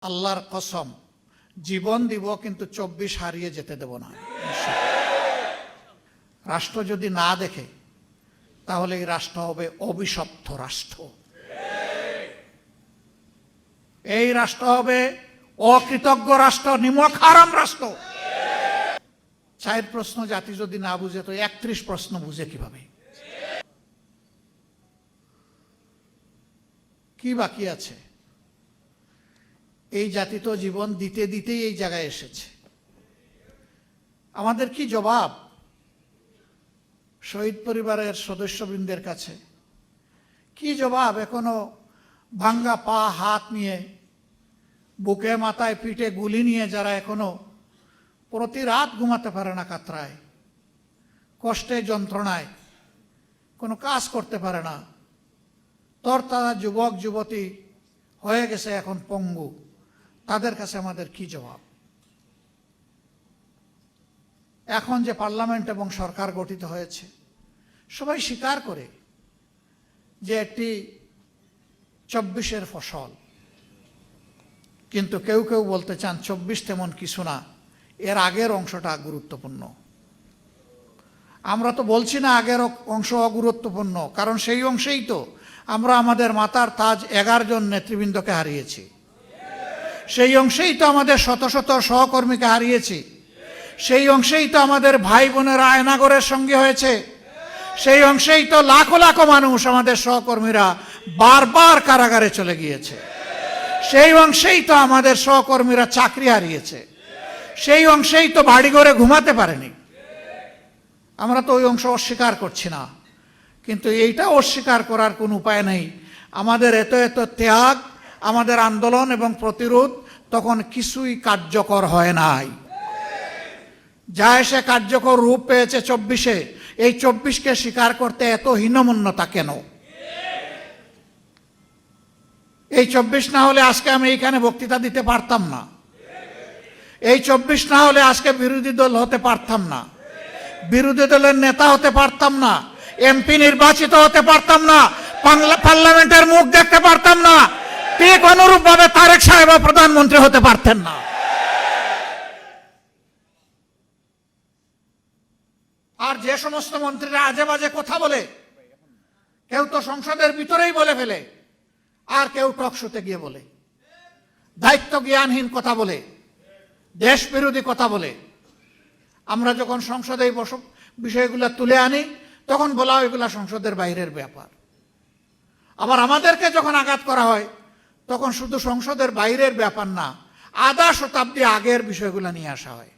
আল্লাহর কসম জীবন দিব কিন্তু 24 হারিয়ে যেতে দেব না। রাষ্ট্র যদি না দেখে তাহলে এই রাষ্ট্র হবে অভিশপ্ত রাষ্ট্র, এই রাষ্ট্র হবে অকৃতজ্ঞ রাষ্ট্র, নিমক হারাম রাষ্ট্র। 4 প্রশ্ন জাতি যদি না বুঝে তো 31 প্রশ্ন বুঝে কিভাবে? কি বাকি আছে? এই জাতি তো জীবন দিতে দিতেই এই জায়গায় এসেছে। আমাদের কি জবাব শহীদ পরিবারের সদস্যবৃন্দের কাছে? কি জবাব এখনো ভাঙ্গা পা হাত নিয়ে, বুকে মাথায় পিঠে গুলি নিয়ে যারা এখনো প্রতি রাত ঘুমাতে পারে না, কাতরায়, কষ্টে, যন্ত্রণায়, কোনো কাজ করতে পারে না, তারা যুবক যুবতী হয়ে গেছে এখন পঙ্গু, তাদের কাছে আমাদের কি জবাব? এখন যে পার্লামেন্ট এবং সরকার গঠিত হয়েছে, সবাই স্বীকার করে যে একটি 24-এর ফসল, কিন্তু কেউ কেউ বলতে চান 24 তেমন কিছু না, এর আগের অংশটা গুরুত্বপূর্ণ। আমরা তো বলছি না আগের অংশ অগুরুত্বপূর্ণ, কারণ সেই অংশেই তো আমরা আমাদের মাতার তাজ 11 জন নেতৃবৃন্দকে হারিয়েছি, সেই অংশেই তো আমাদের শত শত সহকর্মীকে হারিয়েছি, সেই অংশেই তো আমাদের ভাই বোনেরা আয়নাগরের সঙ্গে হয়েছে, সেই অংশেই তো লাখো লাখো মানুষ আমাদের সহকর্মীরা বারবার কারাগারে চলে গিয়েছে, সেই অংশেই তো আমাদের সহকর্মীরা চাকরি হারিয়েছে, সেই অংশেই তো বাড়িঘরে ঘুমাতে পারেনি। আমরা তো ওই অংশ অস্বীকার করছি না, কিন্তু এইটা অস্বীকার করার কোনো উপায় নেই। আমাদের এত এত ত্যাগ, আমাদের আন্দোলন এবং প্রতিরোধ তখন কিছুই কার্যকর হয় নাই। যা এসে কার্যকর রূপ পেয়েছে 24-এ, এই 24-কে স্বীকার করতে এত হীনমন্যতা কেন? এই 24 না হলে আজকে আমি এইখানে বক্তৃতা দিতে পারতাম না, এই 24 না হলে আজকে বিরোধী দল হতে পারতাম না, বিরোধী দলের নেতা হতে পারতাম না, এমপি নির্বাচিত হতে পারতাম না, পার্লামেন্টের মুখ দেখতে পারতাম না, ঠিক অনুরূপ ভাবে তারেক সাহেব প্রধানমন্ত্রী হতে পারতেন না। আর যে সমস্ত মন্ত্রীরা আজে বাজে কথা বলে, কেউ তো সংসদের ভিতরেই বলে ফেলে, আর কেউ টক শোতে গিয়ে বলে, দায়িত্ব জ্ঞানহীন কথা বলে, দেশ বিরোধী কথা বলে, আমরা যখন সংসদে এই বিষয়গুলো তুলে আনি তখন বলা হয় এগুলা সংসদের বাইরের ব্যাপার। আবার আমাদেরকে যখন আঘাত করা হয় তখন শুধু সংসদের বাইরের ব্যাপার না, আধা শতাব্দী আগের বিষয়গুলো নিয়ে আসা হয়।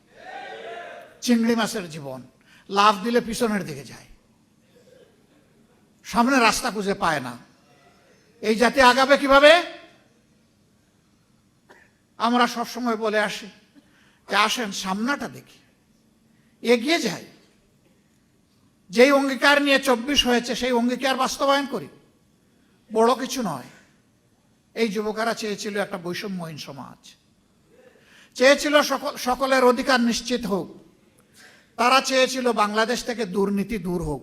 চিংড়ি মাছের জীবন, লাফ দিলে পিছনের দিকে যায়, সামনে রাস্তা খুঁজে পায় না, এই জাতি আগাবে কিভাবে? আমরা সবসময় বলে আসি যে আসেন সামনাটা দেখি, এগিয়ে যাই, যেই অঙ্গীকার নিয়ে 24 হয়েছে সেই অঙ্গীকার বাস্তবায়ন করি, বড় কিছু নয়। এই যুবকেরা চেয়েছিল একটা বৈষম্যহীন সমাজ, চেয়েছিল সকলের অধিকার নিশ্চিত হোক, তারা চেয়েছিল বাংলাদেশ থেকে দুর্নীতি দূর হোক,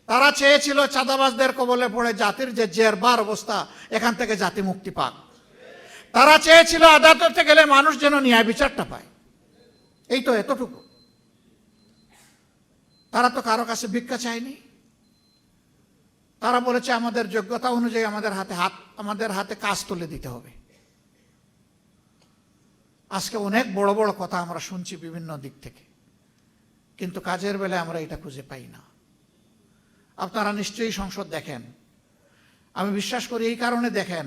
তারা চেয়েছিল চাঁদাবাজদের কবলে পড়ে জাতির যে জেরবার অবস্থা এখান থেকে জাতি মুক্তি পাক, তারা চেয়েছিল আদালতে গেলে মানুষ যেন ন্যায় বিচারটা পায়। এই তো এতটুকু। তারা তো কারো কাছে ভিক্ষা চায়নি, তারা বলেছে আমাদের যোগ্যতা অনুযায়ী আমাদের হাতে কাজ তুলে দিতে হবে। আজকে অনেক বড় বড় কথা আমরা শুনছি বিভিন্ন দিক থেকে, কিন্তু কাজের বেলায় আমরা এটা খুঁজে পাই না। আপনারা নিশ্চয়ই সংসদ দেখেন, আমি বিশ্বাস করি এই কারণে দেখেন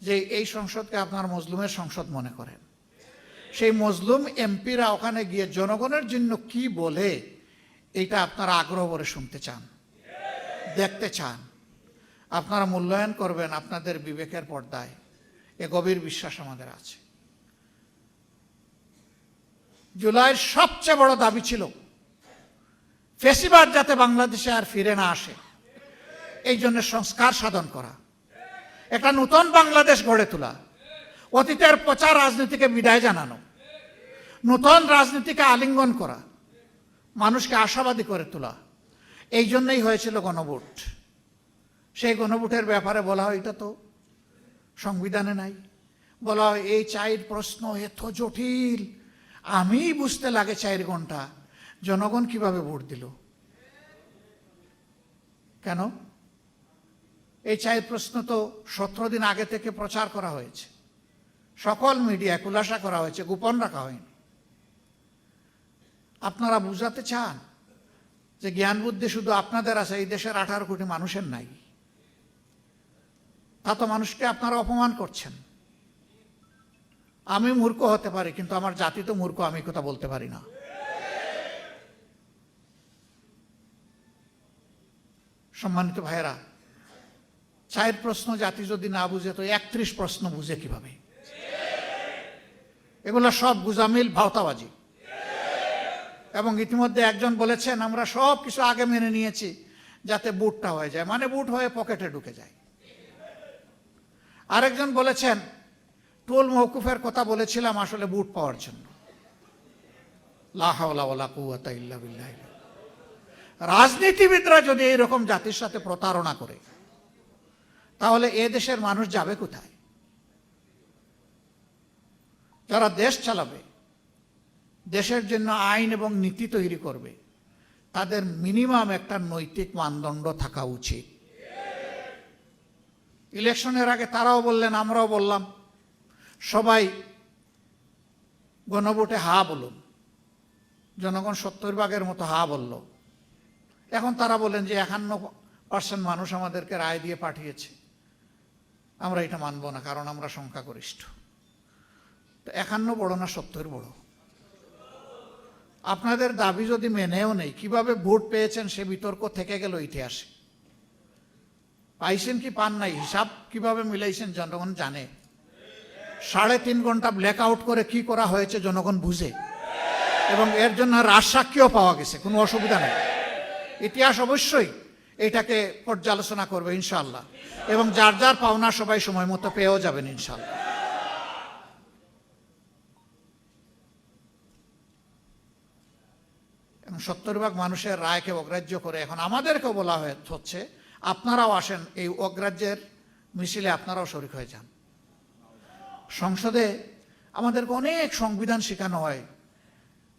যে এই সংসদকে আপনার মজলুমের সংসদ মনে করেন। সেই মজলুম এমপিরা ওখানে গিয়ে জনগণের জন্য কি বলে এইটা আপনারা আগ্রহ করে শুনতে চান, দেখতে চান, আপনারা মূল্যায়ন করবেন আপনাদের বিবেকের পর্দায়। এ গভীর বিশ্বাস আমাদের আছে। জুলাইয়ের সবচেয়ে বড় দাবি ছিল ফ্যাসিবাদ যাতে বাংলাদেশে আর ফিরে না আসে, এই জন্য সংস্কার সাধন করা, একটা নতুন বাংলাদেশ গড়ে তোলা, অতীতের পচা রাজনীতিকে বিদায় জানানো, নতুন রাজনীতিকে আলিঙ্গন করা, মানুষকে আশাবাদী করে তোলা। এই জন্যই হয়েছিল গণভোট। সেই গণভোটের ব্যাপারে বলা হয় এটা তো সংবিধানে নাই, বলা হয় এই 4 প্রশ্ন এত জটিল, আমি বুঝতে লাগে 4 ঘন্টা, জনগণ কিভাবে ভোট দিল? কেন? এই 4 প্রশ্ন তো 17 দিন আগে থেকে প্রচার করা হয়েছে, সকল মিডিয়া খুলাসা করা হয়েছে, গোপন রাখা হয়নি। আপনারা বুঝাতে চান যে জ্ঞান বুদ্ধি শুধু আপনাদের আছে, এই দেশের 18 কোটি মানুষের নাই? তা তো মানুষকে আপনারা অপমান করছেন। আমি মূর্খ হতে পারি, কিন্তু আমার জাতি তো মূর্খ, আমি কথা বলতে পারি না। সম্মানিত ভাইয়েরা, 4 প্রশ্ন জাতি যদি না বুঝে তো 31 প্রশ্ন বুঝে কিভাবে? এগুলো সব গুজামিল, ভাওতাবাজি। এবং ইতিমধ্যে একজন বলেছেন আমরা সব কিছু আগে মেনে নিয়েছি যাতে বুটটা হয়ে যায়, মানে বুট হয়ে পকেটে ঢুকে যায়। আরেকজন বলেছেন টোল মওকুফের কথা বলেছিলাম আসলে বুট পাওয়ার জন্য। লা হাওলা ওয়ালা কুওয়াতা ইল্লা বিল্লাহ। রাজনীতিবিদরা যদি এইরকম জাতির সাথে প্রতারণা করে তাহলে এ দেশের মানুষ যাবে কোথায়? যারা দেশ চালাবে, দেশের জন্য আইন এবং নীতি তৈরি করবে, তাদের মিনিমাম একটা নৈতিক মানদণ্ড থাকা উচিত। ইলেকশনের আগে তারাও বললেন, আমরাও বললাম, সবাই গণভোটে হা বলুন। জনগণ 70% মতো হা বলল। এখন তারা বলেন যে 51% মানুষ আমাদেরকে রায় দিয়ে পাঠিয়েছে, আমরা এটা মানব না কারণ আমরা সংখ্যাগরিষ্ঠ। তো 51 বড় না 70 বড়? আপনাদের দাবি যদি মেনেও নেই, কিভাবে ভোট পেয়েছেন সে বিতর্ক থেকে গেল ইতিহাসে। পাইছেন কি পান নাই, হিসাব কিভাবে মিলাইছেন জনগণ জানে। 3.5 ঘন্টা ব্ল্যাক আউট করে কি করা হয়েছে জনগণ বুঝে, এবং এর জন্য রাজসাক্ষীও পাওয়া গেছে, কোনো অসুবিধা নেই। ইতিহাস অবশ্যই এটাকে পর্যালোচনা করবে ইনশাআল্লাহ, এবং যার যার পাওনা সবাই সময় মতো পেয়েও যাবেন ইনশাআল্লাহ। এবং 70% মানুষের রায়কে অগ্রাহ্য করে এখন আমাদেরকেও বলা হচ্ছে আপনারাও আসেন, এই অগ্রাহ্যের মিছিলে আপনারাও শরীক হয়ে যান। সংসদে আমাদেরকে অনেক সংবিধান শেখানো হয়,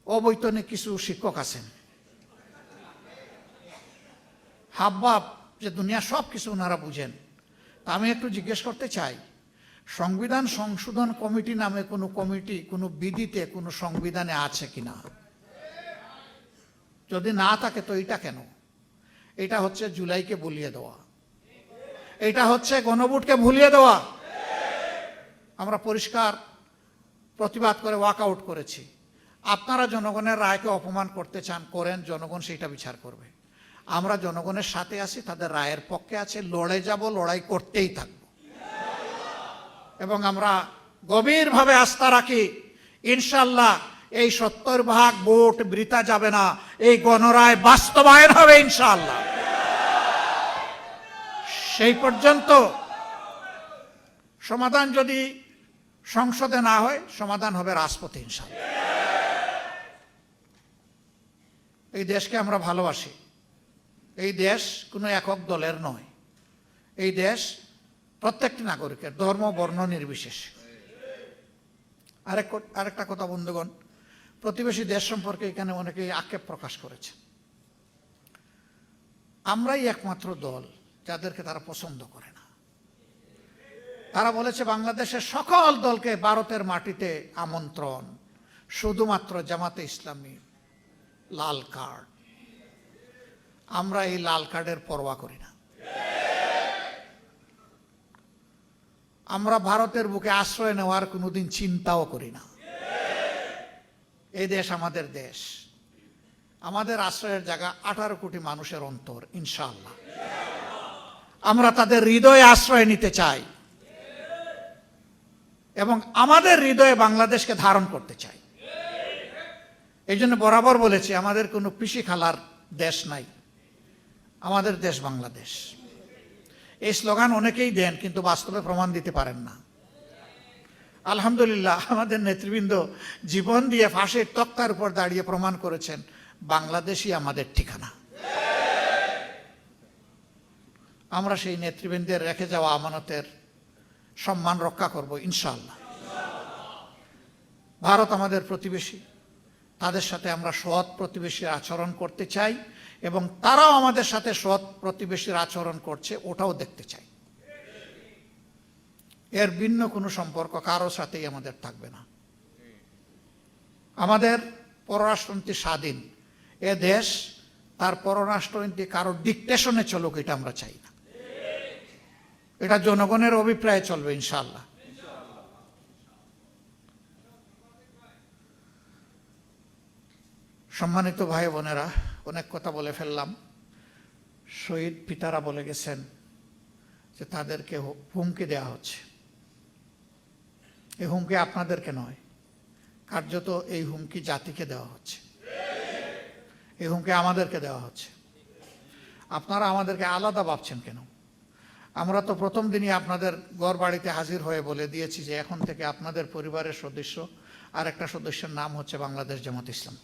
অবৈতনিক কিছু শিক্ষক আছেন, হাবভাব যে দুনিয়া সব কিছু ওনারা বুঝেন। তা আমি একটু জিজ্ঞেস করতে চাই, সংবিধান সংশোধন কমিটি নামে কোনো কমিটি কোনো বিধিতে কোনো সংবিধানে আছে কিনা? যদি না থাকে তো এটা কেন? এটা হচ্ছে জুলাইকে ভুলিয়ে দেওয়া, এটা হচ্ছে গণভোটকে ভুলিয়ে দেওয়া। আমরা পরিষ্কার প্রতিবাদ করে ওয়াকআউট করেছি। আপনারা জনগণের রায়কে অপমান করতে চান, করেন, জনগণ সেটা বিচার করবে। আমরা জনগণের সাথে আছি, তাদের রায়ের পক্ষে আছে, লড়ে যাব, লড়াই করতেই থাকব। এবং আমরা গভীরভাবে আস্থা রাখি ইনশাআল্লাহ এই 70% ভোট বৃথা যাবে না, এই গণরায় বাস্তবায়ন হবে ইনশাআল্লাহ। সেই পর্যন্ত সমাধান যদি সংসদে না হয়, সমাধান হবে রাজপথে ইনশাআল্লাহ। এই দেশকে আমরা ভালোবাসি। এই দেশ কোনো একক দলের নয়, এই দেশ প্রত্যেকটি নাগরিকের, ধর্ম বর্ণ নির্বিশেষে। আরেকটা কথা বন্ধুগণ, প্রতিবেশী দেশ সম্পর্কে এখানে অনেকেই আক্ষেপ প্রকাশ করেছে। আমরাই একমাত্র দল যাদেরকে তারা পছন্দ করে না। তারা বলেছে বাংলাদেশের সকল দলকে ভারতের মাটিতে আমন্ত্রণ, শুধুমাত্র জামাতে ইসলামী লাল কার্ড। আমরা এই লাল কার্ডের পরোয়া করি না। আমরা ভারতের বুকে আশ্রয় নেওয়ার কোনোদিন চিন্তাও করি না। এই দেশ আমাদের দেশ, আমাদের আশ্রয়ের জায়গা 18 কোটি মানুষের অন্তর ইনশাআল্লাহ। আমরা তাদের হৃদয়ে আশ্রয় নিতে চাই এবং আমাদের হৃদয়ে বাংলাদেশকে ধারণ করতে চাই। এই জন্য বরাবর বলেছি আমাদের কোনো পিসি খালার দেশ নাই, আমাদের দেশ বাংলাদেশ। এই স্লোগান অনেকেই দেন কিন্তু বাস্তবে প্রমাণ দিতে পারেন না। আলহামদুলিল্লাহ আমাদের নেতৃবৃন্দ জীবন দিয়ে ফাঁসির তক্তার উপর দাঁড়িয়ে প্রমাণ করেছেন বাংলাদেশই আমাদের ঠিকানা। আমরা সেই নেতৃবৃন্দের রেখে যাওয়া আমানতের সম্মান রক্ষা করব ইনশাআল্লাহ। ভারত আমাদের প্রতিবেশী, তাদের সাথে আমরা সৎ প্রতিবেশীর আচরণ করতে চাই এবং তারাও আমাদের সাথে সৎ প্রতিবেশীর আচরণ করছে ওটাও দেখতে চাই। এর ভিন্ন কোনো সম্পর্ক কারোর সাথেই আমাদের থাকবে না। আমাদের পররাষ্ট্রনীতি স্বাধীন, এ দেশ তার পররাষ্ট্রনীতি কারো ডিকটেশনে চলুক এটা আমরা চাই না। এটা জনগণের অভিপ্রায়ে চলবে ইনশাআল্লাহ। সম্মানিত ভাই বোনেরা, অনেক কথা বলে ফেললাম। শহীদ পিতারা বলে গেছেন যে তাদেরকে হুমকি দেওয়া হচ্ছে। এই হুমকি আপনাদেরকে নয়, কার্যত এই হুমকি জাতিকে দেওয়া হচ্ছে, এই হুমকি আমাদেরকে দেওয়া হচ্ছে। আপনারা আমাদেরকে আলাদা ভাবছেন কেন? আমরা তো প্রথম দিনই আপনাদের ঘর বাড়িতে হাজির হয়ে বলে দিয়েছি যে এখন থেকে আপনাদের পরিবারের সদস্য আর একটা সদস্যের নাম হচ্ছে বাংলাদেশ জামাত ইসলাম।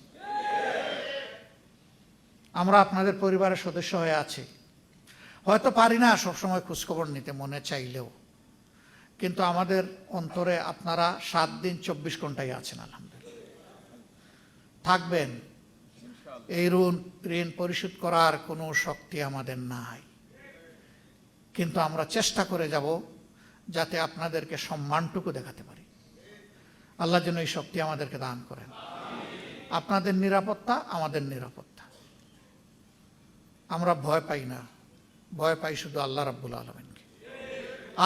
আমরা আপনাদের পরিবারের সদস্য হয়ে আছি। হয়তো পারি না সবসময় খোঁজখবর নিতে মনে চাইলেও, কিন্তু আমাদের অন্তরে আপনারা 7 দিন 24 ঘন্টাই আছেন আলহামদুলিল্লাহ, থাকবেন। এই ঋণ পরিশোধ করার কোনো শক্তি আমাদের নাই, কিন্তু আমরা চেষ্টা করে যাব যাতে আপনাদেরকে সম্মানটুকু দেখাতে পারি। আল্লাহ যেন এই শক্তি আমাদেরকে দান করেন। আপনাদের নিরাপত্তা আমাদের নিরাপত্তা। আমরা ভয় পাই না, ভয় পাই শুধু আল্লাহ রাব্বুল আলামিনকে।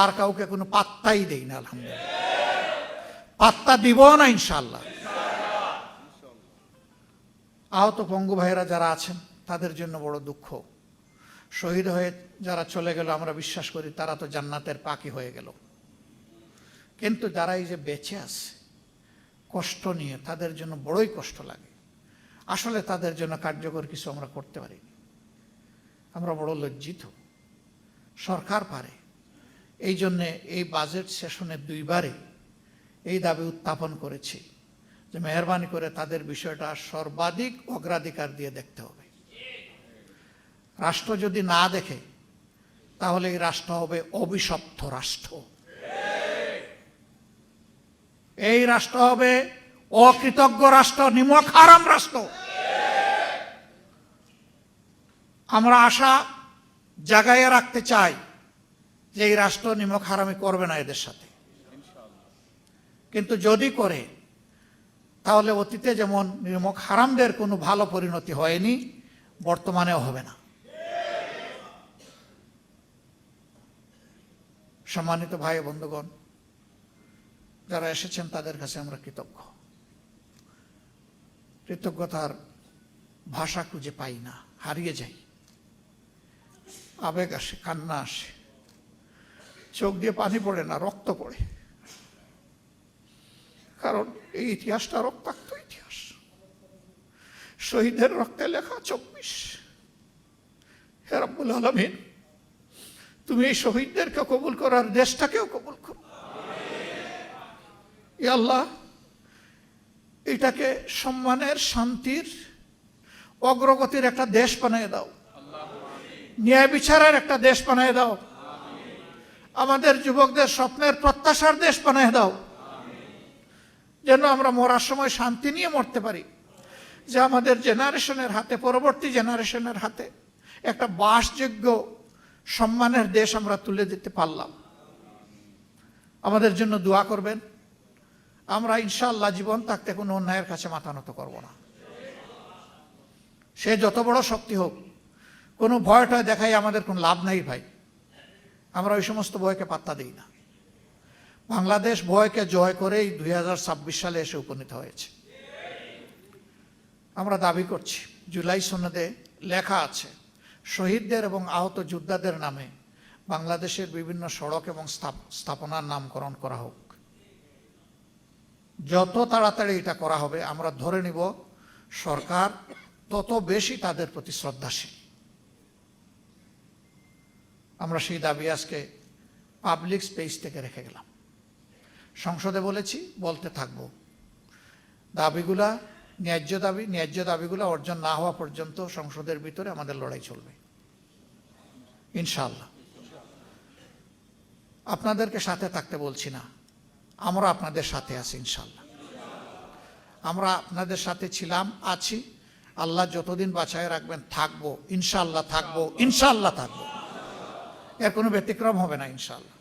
আর কাউকে কোনো পাত্তাই দেই না আলহামদুলিল্লাহ, পাত্তা দিব না ইনশাআল্লাহ। আহত পঙ্গু ভাইয়েরা যারা আছেন তাদের জন্য বড় দুঃখ। শহীদ হয়ে যারা চলে গেল আমরা বিশ্বাস করি তারা তো জান্নাতের পাখি হয়ে গেল, কিন্তু যারা এই যে বেঁচে আছে কষ্ট নিয়ে, তাদের জন্য বড়ই কষ্ট লাগে। আসলে তাদের জন্য কার্যকর কিছু আমরা করতে পারিনি। আমরা বড় লজ্জিত। সরকার পারে, এই জন্যে এই বাজেট সেশনে 2 বারে এই দাবি উত্থাপন করেছি যে মেহরবানি করে তাদের বিষয়টা সর্বাধিক অগ্রাধিকার দিয়ে দেখতে হবে। রাষ্ট্র যদি না দেখে তাহলে এই রাষ্ট্র হবে অভিশপ্ত রাষ্ট্র, এই রাষ্ট্র হবে অকৃতজ্ঞ রাষ্ট্র, নিমক হারাম রাষ্ট্র। আমরা আশা জাগাইয়া রাখতে চাই যে এই রাষ্ট্র নিমক হারামি করবে না এদের সাথে, কিন্তু যদি করে তাহলে অতীতে যেমন নিমক হারামদের কোনো ভালো পরিণতি হয়নি, বর্তমানেও হবে না। সম্মানিত ভাই বন্ধুগণ, যারা এসেছেন তাদের কাছে আমরা কৃতজ্ঞ। কৃতজ্ঞতার ভাষা খুঁজে পাই না, হারিয়ে যাই। আবেগ আসে, কান্না আসে, চোখ দিয়ে পানি পড়ে না, রক্ত পড়ে। কারণ এই ইতিহাসটা রক্তাক্ত ইতিহাস, শহীদের রক্তে লেখা 24। হে রব্বুল আলামিন, তুমি এই শহীদদেরকে কবুল করার দেশটাকেও কবুল করো। ইয়া আল্লাহ, এটাকে সম্মানের, শান্তির, অগ্রগতির একটা দেশ বানিয়ে দাও, ন্যায় বিচারের একটা দেশ বানিয়ে দাও, আমাদের যুবকদের স্বপ্নের প্রত্যাশার দেশ বানিয়ে দাও, যেন আমরা মরার সময় শান্তি নিয়ে মরতে পারি, যে আমাদের জেনারেশনের হাতে, পরবর্তী জেনারেশনের হাতে একটা বাসযোগ্য সম্মানের দেশ আমরা তুলে দিতে পারলাম। আমাদের জন্য দোয়া করবেন। আমরা ইনশাআল্লাহ জীবন থাকতে কোনো অন্যায়ের কাছে মাথা নত করব না, সে যত বড় শক্তি হোক। কোনো ভয়টা দেখাই আমাদের কোনো লাভ নাই ভাই, আমরা ওই সমস্ত ভয়কে পাত্তা দিই না। বাংলাদেশ ভয়কে জয় করেই 2026 সালে এসে উপনীত হয়েছে। আমরা দাবি করছি, জুলাই সনদে লেখা আছে শহীদদের এবং আহত যোদ্ধাদের নামে বাংলাদেশের বিভিন্ন সড়ক এবং স্থাপনার নামকরণ করা হোক। যত তাড়াতাড়ি এটা করা হবে আমরা ধরে নিব সরকার তত বেশি তাদের প্রতি শ্রদ্ধাশীল। আমরা সেই দাবি আজকে পাবলিক স্পেস থেকে রেখে গেলাম, সংসদে বলেছি, বলতে থাকবো। দাবিগুলা ন্যায্য দাবিগুলা অর্জন না হওয়া পর্যন্ত সংসদের ভিতরে আমাদের লড়াই চলবে ইনশাআল্লাহ। আপনাদেরকে সাথে থাকতে বলছি না, আমরা আপনাদের সাথে আছি ইনশাআল্লাহ। আমরা আপনাদের সাথে ছিলাম, আছি। আল্লাহ যতদিন বাঁচায় রাখবেন থাকবো, ইনশাআল্লাহ থাকবো, ইনশাআল্লাহ থাকবো। এর কোনো ব্যতিক্রম হবে না ইনশাআল্লাহ।